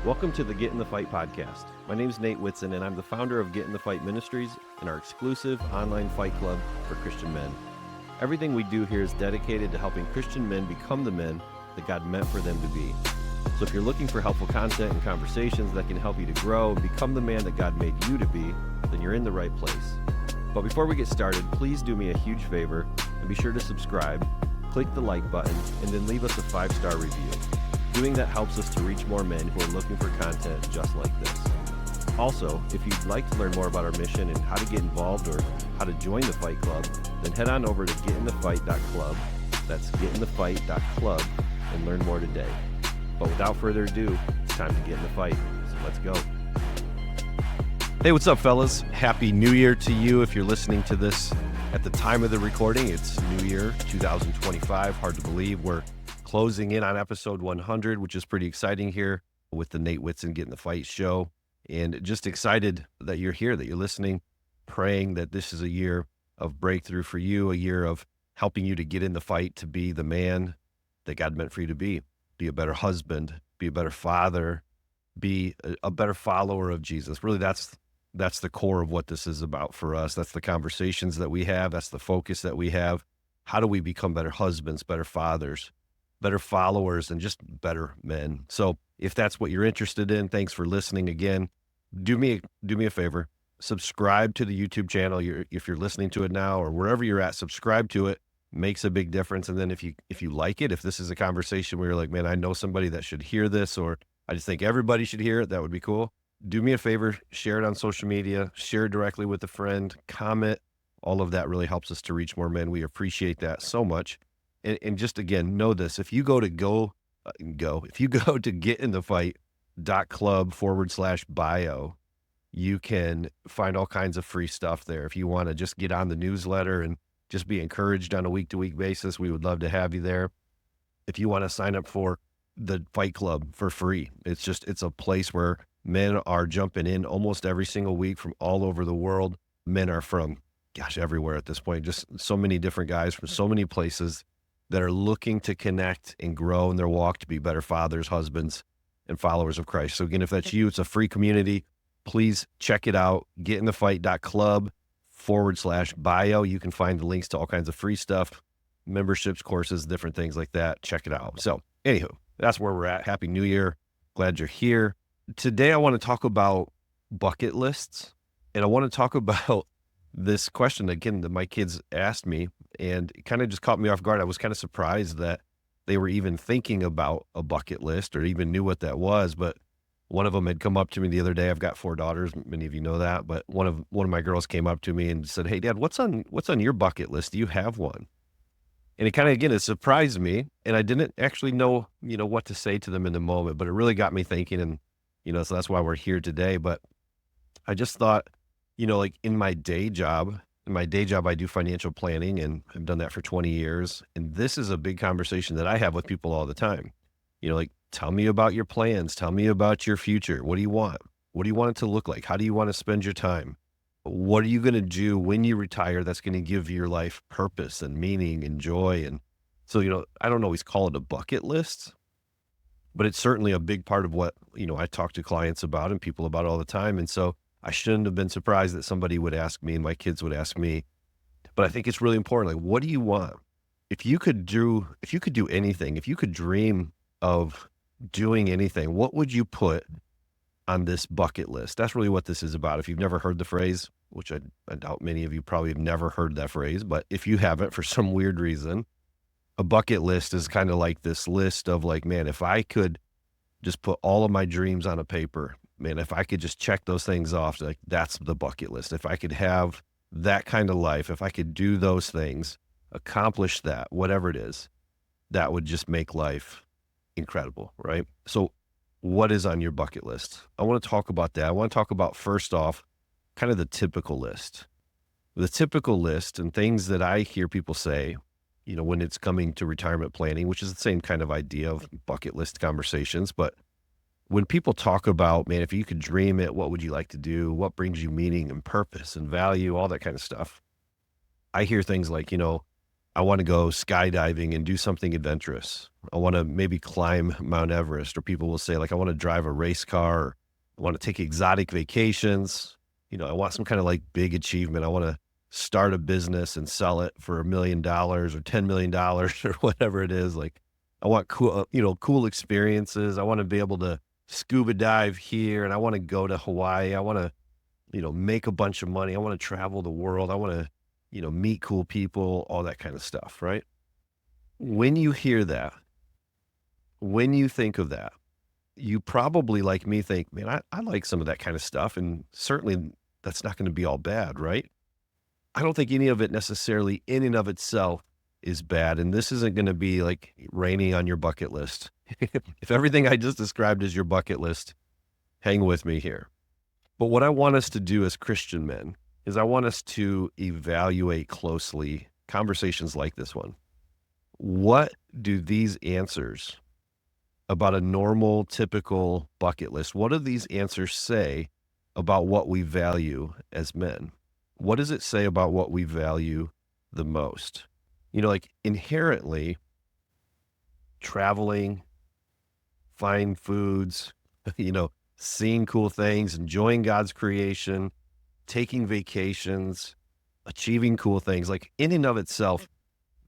Welcome to the Get in the Fight podcast. My name is Nate Whitson, and I'm the founder of Get in the Fight Ministries and our exclusive online fight club for Christian men. Everything we do here is dedicated to helping Christian men become the men that God meant for them to be. So if you're looking for helpful content and conversations that can help you to grow and become the man that God made you to be, then you're in the right place. But before we get started, please do me a huge favor and be sure to subscribe, click the like button, and then leave us a 5-star review. Doing that helps us to reach more men who are looking for content just like this. Also, if you'd like to learn more about our mission and how to get involved or how to join the Fight Club, then head on over to getinthefight.club. That's getinthefight.club and learn more today. But without further ado, it's time to get in the fight. So let's go. Hey, what's up, fellas? Happy New Year to you. If you're listening to this at the time of the recording, it's New Year 2025. Hard to believe we're closing in on episode 100, which is pretty exciting here with the Nate Whitson Get in the Fight show. And just excited that you're here, that you're listening, praying that this is a year of breakthrough for you, a year of helping you to get in the fight, to be the man that God meant for you to be a better husband, be a better father, be a better follower of Jesus. Really, that's the core of what this is about for us. That's the conversations that we have. That's the focus that we have. How do we become better husbands, better fathers, better followers, and just better men? So if that's what you're interested in, thanks for listening again. Do me a favor, subscribe to the YouTube channel. If you're listening to it now or wherever you're at, subscribe to it. Makes a big difference. And then if you like it, if this is a conversation where you're like, man, I know somebody that should hear this, or I just think everybody should hear it, that would be cool. Do me a favor, share it on social media, share it directly with a friend, comment. All of that really helps us to reach more men. We appreciate that so much. And just again, know this: if you go to getinthefight.club/bio, you can find all kinds of free stuff there. If you want to just get on the newsletter and just be encouraged on a week-to-week basis, we would love to have you there. If you want to sign up for the Fight Club for free, it's a place where men are jumping in almost every single week from all over the world. Men are from, everywhere at this point. Just so many different guys from so many places that are looking to connect and grow in their walk to be better fathers, husbands, and followers of Christ. So again, if that's you, it's a free community. Please check it out. getinthefight.club/bio. You can find the links to all kinds of free stuff, memberships, courses, different things like that. Check it out. So anywho, that's where we're at. Happy New Year. Glad you're here. Today, I want to talk about bucket lists, and I want to talk about this question again that my kids asked me, and it kind of just caught me off guard. I was kind of surprised that they were even thinking about a bucket list or even knew what that was. But one of them had come up to me the other day. I've got 4 daughters. Many of you know that. But one of my girls came up to me and said, "Hey, Dad, what's on your bucket list? Do you have one?" And it kind of, again, it surprised me, and I didn't actually know, what to say to them in the moment. But it really got me thinking, and so that's why we're here today. But I just thought, like in my day job, I do financial planning, and I've done that for 20 years. And this is a big conversation that I have with people all the time. Like, tell me about your plans. Tell me about your future. What do you want? What do you want it to look like? How do you want to spend your time? What are you going to do when you retire that's going to give your life purpose and meaning and joy? And so, I don't always call it a bucket list, but it's certainly a big part of what, I talk to clients about and people about all the time. And so I shouldn't have been surprised that somebody would ask me and my kids would ask me, but I think it's really important. Like, what do you want? If you could do anything, if you could dream of doing anything, what would you put on this bucket list? That's really what this is about. If you've never heard the phrase, which I doubt many of you probably have never heard that phrase, but if you haven't for some weird reason, a bucket list is kind of like this list of like, man, if I could just put all of my dreams on a paper, man, if I could just check those things off, like that's the bucket list. If I could have that kind of life, if I could do those things, accomplish that, whatever it is, that would just make life incredible, right? So what is on your bucket list? I want to talk about that. I want to talk about, first off, kind of the typical list. The typical list and things that I hear people say, when it's coming to retirement planning, which is the same kind of idea of bucket list conversations. But when people talk about, man, if you could dream it, what would you like to do? What brings you meaning and purpose and value, all that kind of stuff? I hear things like, I want to go skydiving and do something adventurous. I want to maybe climb Mount Everest, or people will say, like, I want to drive a race car. Or I want to take exotic vacations. I want some kind of like big achievement. I want to start a business and sell it for $1 million or $10 million or whatever it is. Like, I want cool experiences. I want to be able to scuba dive here, and I want to go to Hawaii. I want to, make a bunch of money. I want to travel the world. I want to, meet cool people, all that kind of stuff, right? When you hear that, when you think of that, you probably, like me, think, man, I like some of that kind of stuff. And certainly that's not going to be all bad, right? I don't think any of it necessarily in and of itself is bad. And this isn't going to be like raining on your bucket list. If everything I just described is your bucket list, hang with me here. But what I want us to do as Christian men is I want us to evaluate closely conversations like this one. What do these answers about a normal, typical bucket list, what do these answers say about what we value as men? What does it say about what we value the most? Like inherently, traveling, fine foods, seeing cool things, enjoying God's creation, taking vacations, achieving cool things, like in and of itself,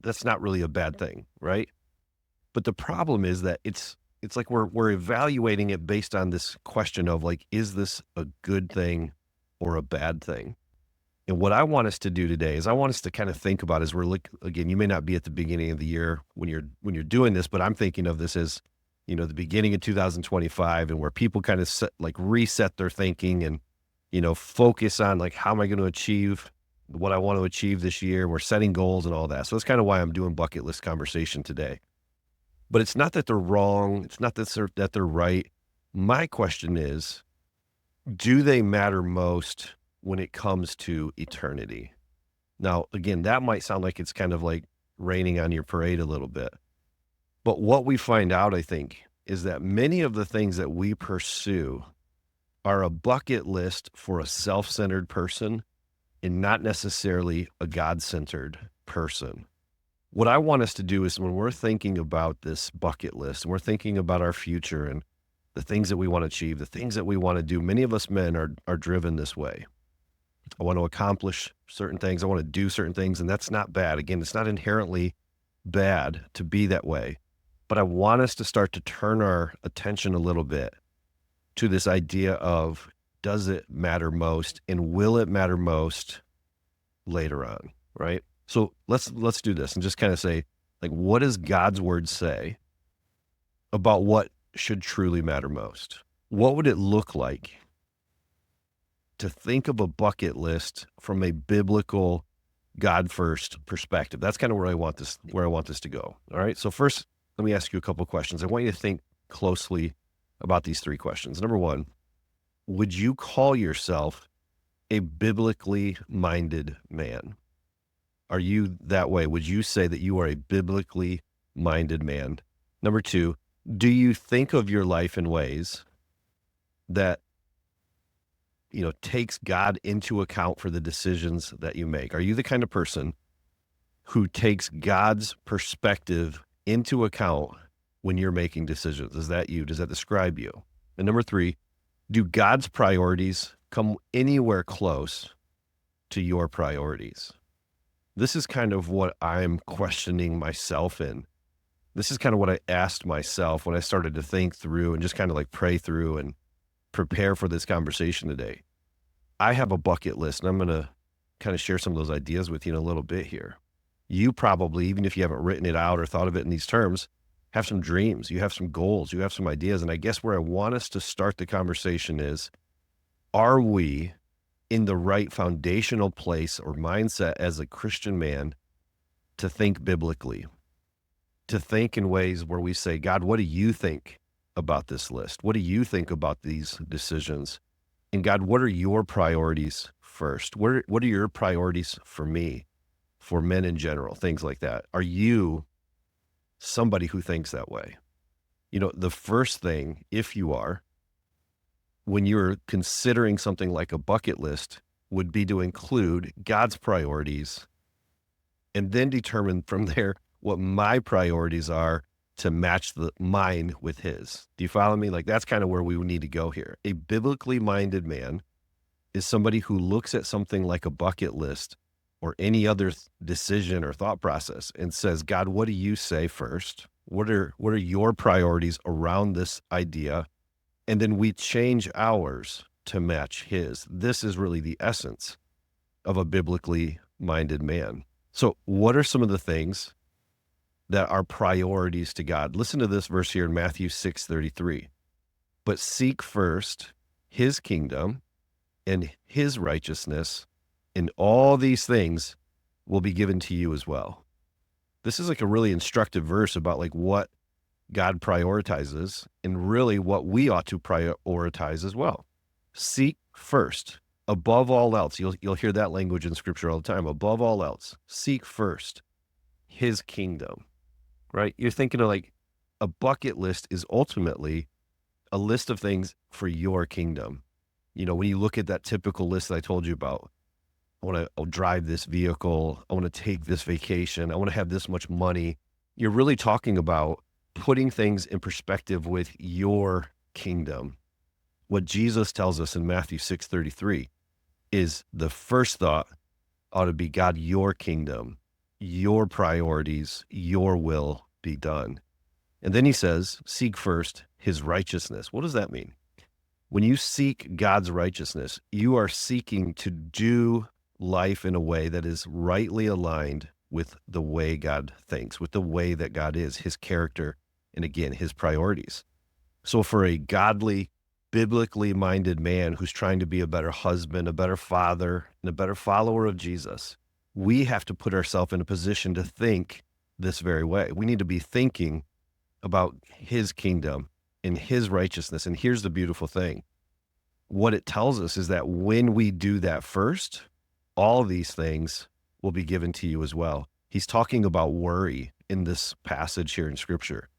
that's not really a bad thing, right? But the problem is that it's like we're evaluating it based on this question of like, is this a good thing or a bad thing? And what I want us to do today is I want us to kind of think about as again, you may not be at the beginning of the year when you're doing this, but I'm thinking of this as, the beginning of 2025, and where people kind of reset their thinking and, focus on like, how am I going to achieve what I want to achieve this year? We're setting goals and all that. So that's kind of why I'm doing bucket list conversation today. But it's not that they're wrong. It's not that they're right. My question is, do they matter most when it comes to eternity? Now, again, that might sound like it's kind of like raining on your parade a little bit. But what we find out, I think, is that many of the things that we pursue are a bucket list for a self-centered person and not necessarily a God-centered person. What I want us to do is when we're thinking about this bucket list and we're thinking about our future and the things that we want to achieve, the things that we want to do, many of us men are driven this way. I want to accomplish certain things. I want to do certain things, and that's not bad. Again, it's not inherently bad to be that way. But I want us to start to turn our attention a little bit to this idea of, does it matter most, and will it matter most later on, right? So let's do this and just kind of say, like, what does God's word say about what should truly matter most? What would it look like to think of a bucket list from a biblical God first perspective? That's kind of where I want this to go. All right. So first, let me ask you a couple of questions. I want you to think closely about these three questions. Number one, would you call yourself a biblically minded man? Are you that way? Would you say that you are a biblically minded man? Number two, do you think of your life in ways that, takes God into account for the decisions that you make? Are you the kind of person who takes God's perspective into account when you're making decisions? Is that you? Does that describe you? And number three, do God's priorities come anywhere close to your priorities? This is kind of what I'm questioning myself in. This is kind of what I asked myself when I started to think through and just kind of like pray through and prepare for this conversation today. I have a bucket list, and I'm going to kind of share some of those ideas with you in a little bit here. You probably, even if you haven't written it out or thought of it in these terms, have some dreams, you have some goals, you have some ideas. And I guess where I want us to start the conversation is, are we in the right foundational place or mindset as a Christian man to think biblically, to think in ways where we say, God, what do you think about this list? What do you think about these decisions? And God, what are your priorities first? What are your priorities for me, for men in general, things like that? Are you somebody who thinks that way? The first thing, if you are, when you're considering something like a bucket list, would be to include God's priorities and then determine from there what my priorities are to match mine with his. Do you follow me? Like, that's kind of where we need to go here. A biblically minded man is somebody who looks at something like a bucket list or any other decision or thought process and says, God, what do you say first? What are your priorities around this idea? And then we change ours to match his. This is really the essence of a biblically minded man. So what are some of the things that are priorities to God? Listen to this verse here in Matthew 6:33. But seek first his kingdom and his righteousness, and all these things will be given to you as well. This is like a really instructive verse about like what God prioritizes and really what we ought to prioritize as well. Seek first, above all else. You'll hear that language in scripture all the time. Above all else, seek first his kingdom, right? You're thinking of like a bucket list is ultimately a list of things for your kingdom. You know, when you look at that typical list that I told you about, I want to drive this vehicle. I want to take this vacation. I want to have this much money. You're really talking about putting things in perspective with your kingdom. What Jesus tells us in Matthew 6:33 is the first thought ought to be, God, your kingdom, your priorities, your will be done. And then he says, seek first his righteousness. What does that mean? When you seek God's righteousness, you are seeking to do life in a way that is rightly aligned with the way God thinks, with the way that God is, his character, and again, his priorities. So for a godly, biblically minded man who's trying to be a better husband, a better father, and a better follower of Jesus, we have to put ourselves in a position to think this very way. We need to be thinking about his kingdom and his righteousness. And here's the beautiful thing. What it tells us is that when we do that first, all these things will be given to you as well. He's talking about worry in this passage here in scripture.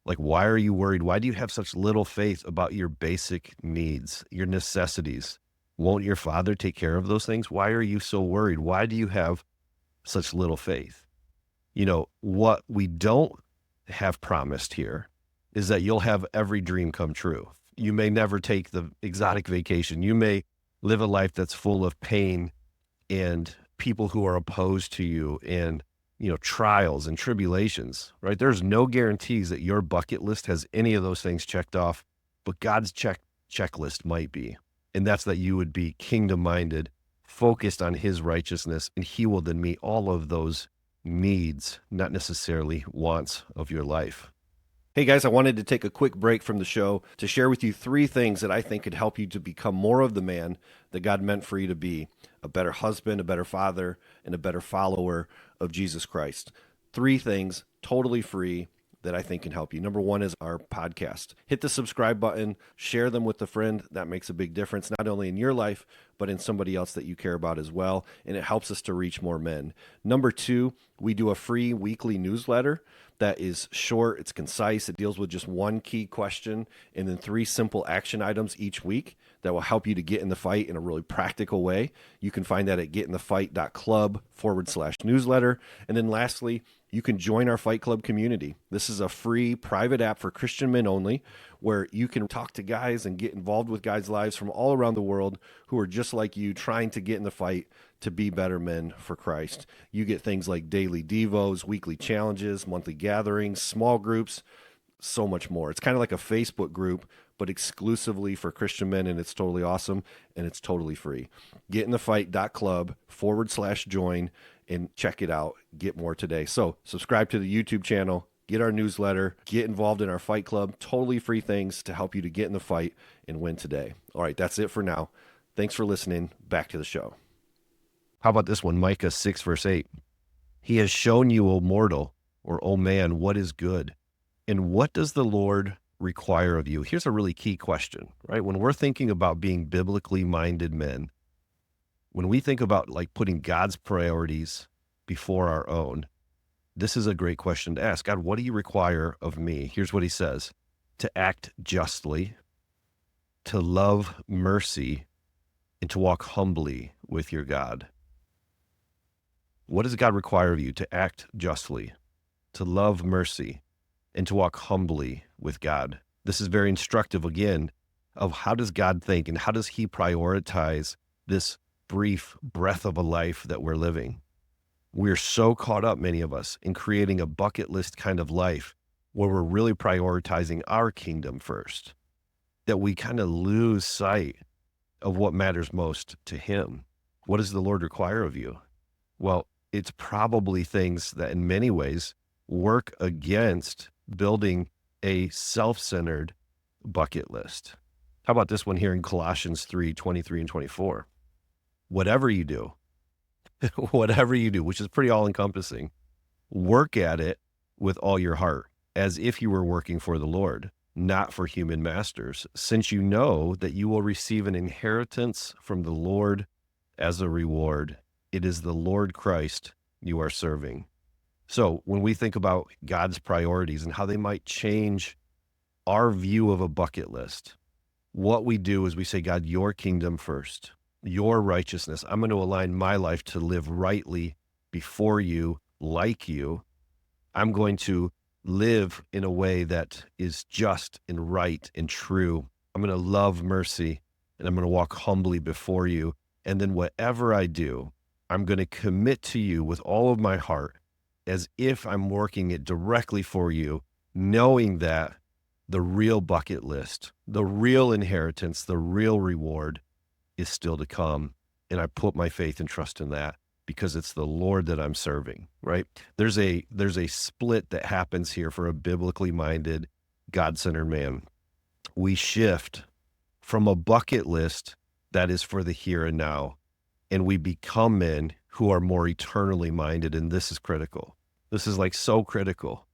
Like, why are you worried? Why do you have such little faith about your basic needs, your necessities? Won't your Father take care of those things? Why are you so worried? Why do you have such little faith? You know, what we don't have promised here is that you'll have every dream come true. You may never take the exotic vacation. You may live a life that's full of pain and people who are opposed to you and, you know, trials and tribulations, right? There's no guarantees that your bucket list has any of those things checked off, but God's checklist might be. And that's that you would be kingdom-minded, focused on his righteousness, and he will then meet all of those needs, not necessarily wants of your life. Hey guys, I wanted to take a quick break from the show to share with you 3 things that I think could help you to become more of the man that God meant for you to be: a better husband, a better father, and a better follower of Jesus Christ. 3 things, totally free, that I think can help you. Number 1 is our podcast. Hit the subscribe button, share them with a friend. That makes a big difference, not only in your life, but in somebody else that you care about as well. And it helps us to reach more men. Number 2, we do a free weekly newsletter that is short, it's concise, it deals with just one key question and then 3 simple action items each week that will help you to get in the fight in a really practical way. You can find that at getinthefight.club/newsletter. And then lastly, you can join our Fight Club community. This is a free private app for Christian men only, where you can talk to guys and get involved with guys' lives from all around the world who are just like you, trying to get in the fight to be better men for Christ. You get things like daily devos, weekly challenges, monthly gatherings, small groups, so much more. It's kind of like a Facebook group, but exclusively for Christian men, and it's totally awesome, and it's totally free. getinthefight.club/join and check it out. Get more today. So subscribe to the YouTube channel, get our newsletter, get involved in our Fight Club. Totally free things to help you to get in the fight and win today. All right, that's it for now. Thanks for listening. Back to the show. How about this one? Micah 6:8. He has shown you, O mortal, or O man, what is good. And what does the Lord require of you? Here's a really key question, right? When we're thinking about being biblically minded men, when we think about like putting God's priorities before our own, this is a great question to ask. God, what do you require of me? Here's what he says: to act justly, to love mercy, and to walk humbly with your God. What does God require of you? To act justly, to love mercy, and to walk humbly with God. This is very instructive, again, of how does God think and how does he prioritize this brief breath of a life that we're living. We're so caught up, many of us, in creating a bucket list kind of life where we're really prioritizing our kingdom first, that we kind of lose sight of what matters most to him. What does the Lord require of you? Well, it's probably things that in many ways work against building a self-centered bucket list. How about this one here in Colossians 3:23 and 24? Whatever you do, whatever you do, which is pretty all encompassing, work at it with all your heart, as if you were working for the Lord, not for human masters, since you know that you will receive an inheritance from the Lord as a reward. It is the Lord Christ you are serving. So when we think about God's priorities and how they might change our view of a bucket list, what we do is we say, God, your kingdom first, your righteousness. I'm going to align my life to live rightly before you, like you. I'm going to live in a way that is just and right and true. I'm going to love mercy, and I'm going to walk humbly before you. And then whatever I do, I'm going to commit to you with all of my heart, as if I'm working it directly for you, knowing that the real bucket list, the real inheritance, the real reward is still to come. And I put my faith and trust in that because it's the Lord that I'm serving, right? There's a split that happens here for a biblically minded, God-centered man. We shift from a bucket list that is for the here and now, and we become men who are more eternally minded. And this is critical. This is like so critical.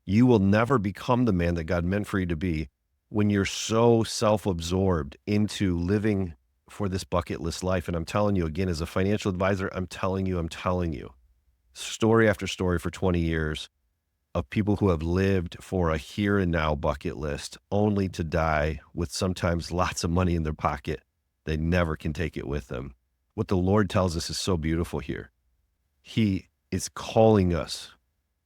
You will never become the man that God meant for you to be when you're so self-absorbed into living for this bucket list life. And I'm telling you again, as a financial advisor, I'm telling you, story after story for 20 years of people who have lived for a here and now bucket list only to die with sometimes lots of money in their pocket. They never can take it with them. What the Lord tells us is so beautiful here. He is calling us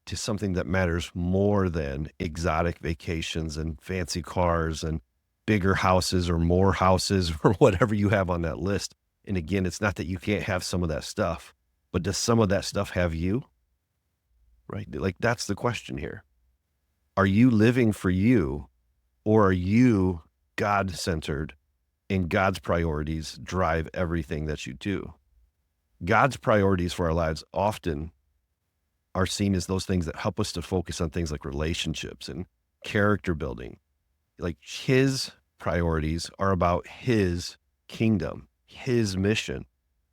to something that matters more than exotic vacations and fancy cars and bigger houses or more houses or whatever you have on that list. And again, it's not that you can't have some of that stuff, but does some of that stuff have you? Right? Like, that's the question here. Are you living for you, or are you God-centered and God's priorities drive everything that you do? God's priorities for our lives often are seen as those things that help us to focus on things like relationships and character building. Like, his priorities are about his kingdom, his mission,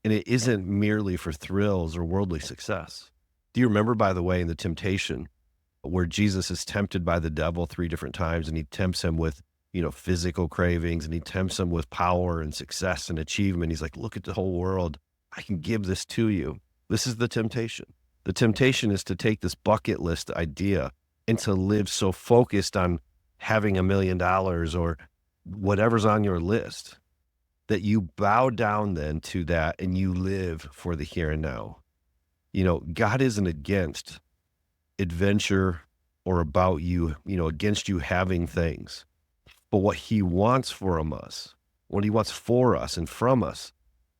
and it isn't merely for thrills or worldly success. Do you remember, by the way, in the temptation where Jesus is tempted by the devil 3 different times, and he tempts him with, physical cravings, and he tempts him with power and success and achievement. He's like, look at the whole world. I can give this to you. This is the temptation. The temptation is to take this bucket list idea and to live so focused on having $1 million or whatever's on your list that you bow down then to that and you live for the here and now. God isn't against adventure or about you, against you having things. But what he wants from us, what he wants for us and from us,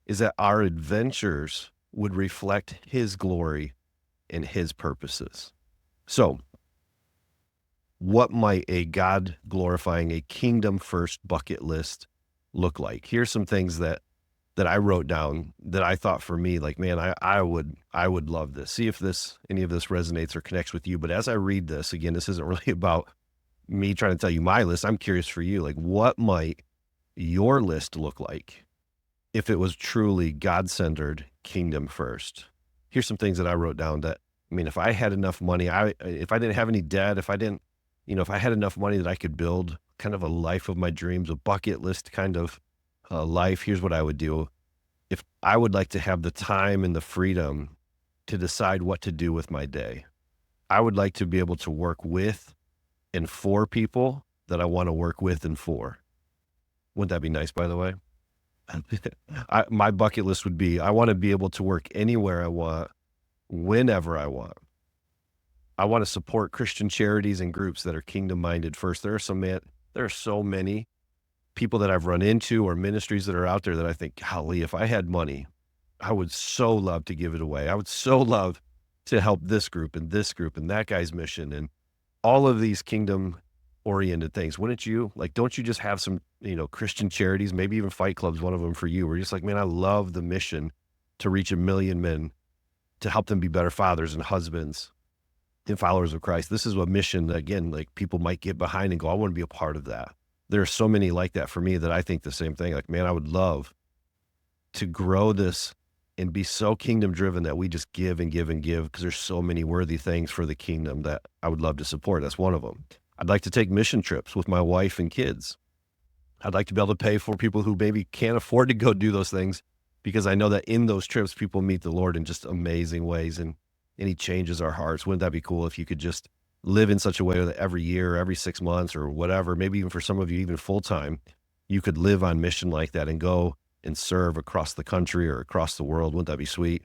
is that our adventures would reflect his glory and his purposes. So, what might a God glorifying, a kingdom first bucket list look like? Here's some things that I wrote down that I thought for me, like, man, I would love this. See if any of this resonates or connects with you. But as I read this, again, this isn't really about me trying to tell you my list. I'm curious for you, like, what might your list look like if it was truly God-centered, kingdom first? Here's some things that I wrote down that, if I had enough money, if I didn't have any debt, if I had enough money that I could build kind of a life of my dreams, a bucket list kind of life, here's what I would do. If I would like to have the time and the freedom to decide what to do with my day, I would like to be able to work with and for people that I want to work with and for. Wouldn't that be nice, by the way? My bucket list would be, I want to be able to work anywhere I want whenever I want. I want to support Christian charities and groups that are kingdom minded first. There are so many people that I've run into or ministries that are out there that I think, golly, if I had money, I would so love to give it away. I would so love to help this group and that guy's mission and all of these kingdom oriented things. Wouldn't you? Like, don't you just have some, Christian charities, maybe even Fight Club's one of them for you, where you're just like, man, I love the mission to reach 1,000,000 men, to help them be better fathers and husbands and followers of Christ. This is a mission that, again, like people might get behind and go, I want to be a part of that. There are so many like that for me that I think the same thing. Like, man, I would love to grow this and be so kingdom driven that we just give and give and give, because there's so many worthy things for the kingdom that I would love to support. That's one of them. I'd like to take mission trips with my wife and kids. I'd like to be able to pay for people who maybe can't afford to go do those things, because I know that in those trips, people meet the Lord in just amazing ways and he changes our hearts. Wouldn't that be cool if you could just live in such a way that every year, every 6 months or whatever, maybe even for some of you, even full time, you could live on mission like that and go and serve across the country or across the world? Wouldn't that be sweet?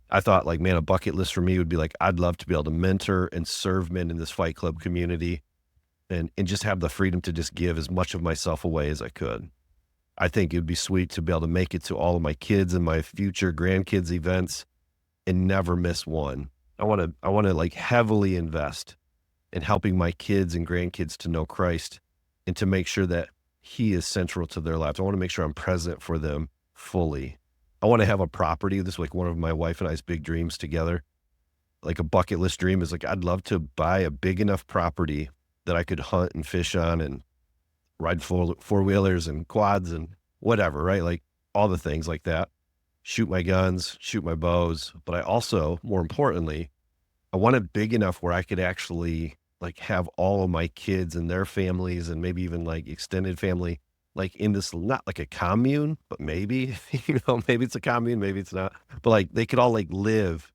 I thought, like, man, a bucket list for me would be like, I'd love to be able to mentor and serve men in this Fight Club community and just have the freedom to just give as much of myself away as I could. I think it would be sweet to be able to make it to all of my kids and my future grandkids events and never miss one. I want to like heavily invest in helping my kids and grandkids to know Christ and to make sure that he is central to their lives. I want to make sure I'm present for them fully. I want to have a property. This is like one of my wife and I's big dreams together. Like a bucket list dream is like, I'd love to buy a big enough property that I could hunt and fish on and ride four-wheelers and quads and whatever, right? Like all the things like that. Shoot my guns, shoot my bows. But I also, more importantly, I want it big enough where I could actually like have all of my kids and their families and maybe even like extended family, like in this, not like a commune, but maybe, maybe it's a commune, maybe it's not, but like they could all like live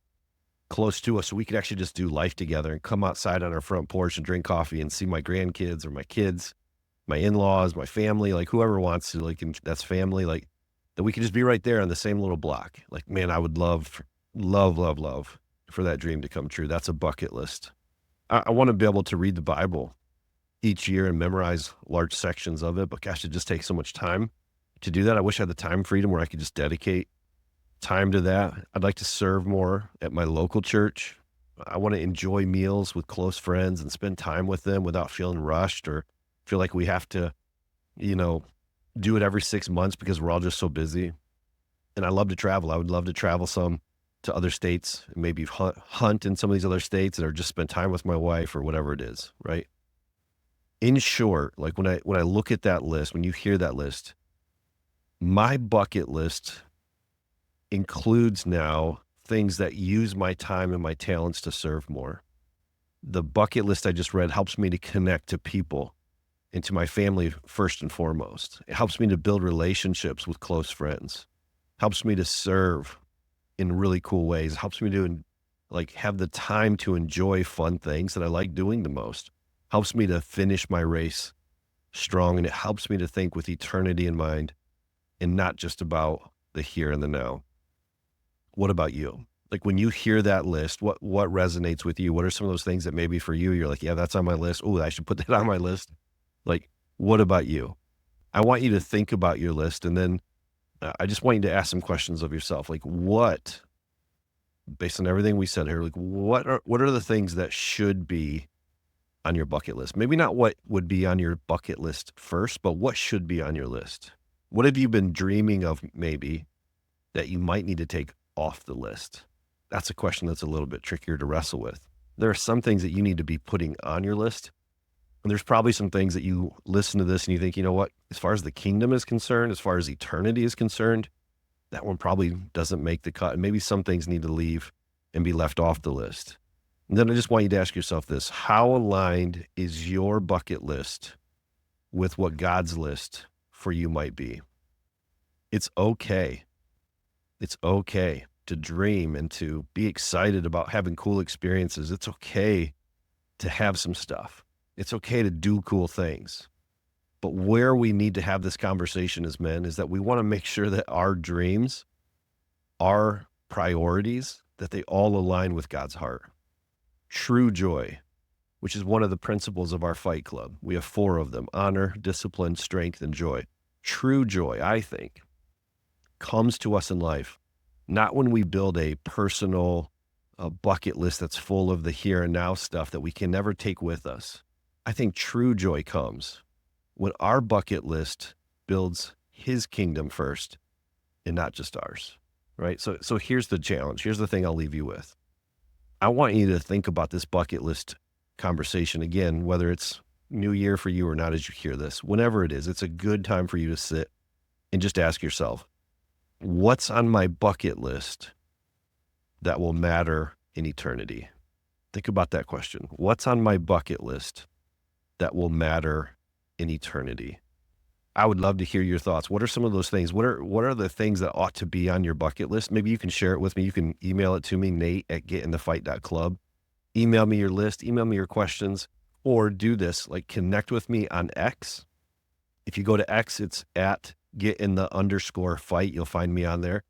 close to us so we could actually just do life together and come outside on our front porch and drink coffee and see my grandkids or my kids, my in-laws, my family, like whoever wants to, like, and that's family, like that we could just be right there on the same little block. Like, man, I would love, love, love, love for that dream to come true. That's a bucket list. I want to be able to read the Bible each year and memorize large sections of it, but gosh, it just takes so much time to do that. I wish I had the time freedom where I could just dedicate time to that. I'd like to serve more at my local church. I want to enjoy meals with close friends and spend time with them without feeling rushed or feel like we have to, you know, do it every 6 months because we're all just so busy. And I love to travel. I would love to travel some to other states and maybe hunt in some of these other states or just spend time with my wife or whatever it is, right? In short, like when I look at that list, when you hear that list, my bucket list includes now things that use my time and my talents to serve more. The bucket list I just read helps me to connect to people and to my family first and foremost. It helps me to build relationships with close friends, helps me to serve in really cool ways. It helps me to like have the time to enjoy fun things that I like doing the most. Helps me to finish my race strong, and it helps me to think with eternity in mind and not just about the here and the now. What about you? Like when you hear that list, what resonates with you? What are some of those things that maybe for you, you're like, yeah, that's on my list. Oh, I should put that on my list. Like, what about you? I want you to think about your list, and then I just want you to ask some questions of yourself. Like what, based on everything we said here, like what are the things that should be on your bucket list? Maybe not what would be on your bucket list first, but what should be on your list? What have you been dreaming of maybe that you might need to take off the list? That's a question that's a little bit trickier to wrestle with. There are some things that you need to be putting on your list. And there's probably some things that you listen to this and you think, you know what, as far as the kingdom is concerned, as far as eternity is concerned, that one probably doesn't make the cut. And maybe some things need to leave and be left off the list. And then I just want you to ask yourself this: how aligned is your bucket list with what God's list for you might be? It's okay. It's okay to dream and to be excited about having cool experiences. It's okay to have some stuff. It's okay to do cool things. But where we need to have this conversation as men is that we want to make sure that our dreams, our priorities that they all align with God's heart. True joy, which is one of the principles of our Fight Club. We have 4 of them: honor, discipline, strength, and joy. True joy, I think, comes to us in life, not when we build a personal bucket list that's full of the here and now stuff that we can never take with us. I think true joy comes when our bucket list builds his kingdom first and not just ours, right? So here's the challenge. Here's the thing I'll leave you with. I want you to think about this bucket list conversation again, whether it's New Year for you or not as you hear this. Whenever it is, it's a good time for you to sit and just ask yourself, what's on my bucket list that will matter in eternity? Think about that question. What's on my bucket list that will matter in eternity? I would love to hear your thoughts. What are some of those things? What are the things that ought to be on your bucket list? Maybe you can share it with me. You can email it to me, Nate@getinthefight.club. Email me your list, email me your questions, or do this, like connect with me on X. If you go to X, it's at @getinthe_fight. You'll find me on there.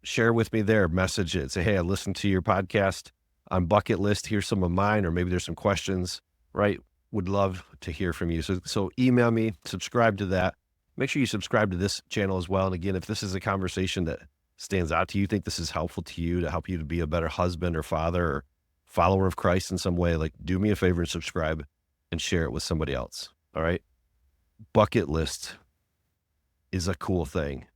Share with me there, message it. Say, hey, I listened to your podcast on bucket list. Here's some of mine, or maybe there's some questions, right? Would love to hear from you. So email me, subscribe to that. Make sure you subscribe to this channel as well. And again, if this is a conversation that stands out to you, think this is helpful to you to help you to be a better husband or father or follower of Christ in some way, like do me a favor and subscribe and share it with somebody else. All right. Bucket list is a cool thing,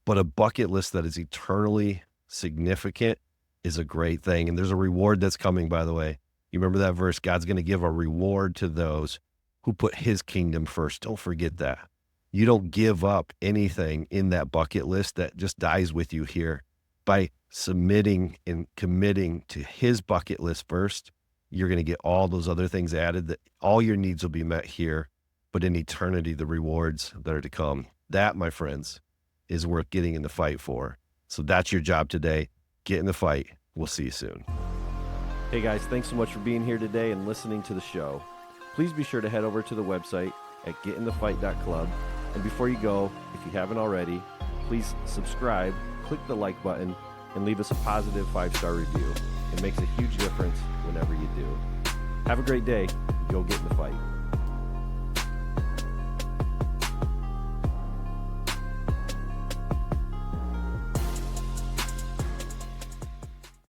but a bucket list that is eternally significant is a great thing. And there's a reward that's coming, by the way. You remember that verse? God's going to give a reward to those who put his kingdom first. Don't forget that. You don't give up anything in that bucket list that just dies with you here. By submitting and committing to his bucket list first, you're going to get all those other things added, that all your needs will be met here, but in eternity, the rewards that are to come, that, my friends, is worth getting in the fight for. So that's your job today. Get in the fight. We'll see you soon. Hey guys, thanks so much for being here today and listening to the show. Please be sure to head over to the website at getinthefight.club. And before you go, if you haven't already, please subscribe, click the like button, and leave us a positive 5-star review. It makes a huge difference whenever you do. Have a great day. Go get in the fight.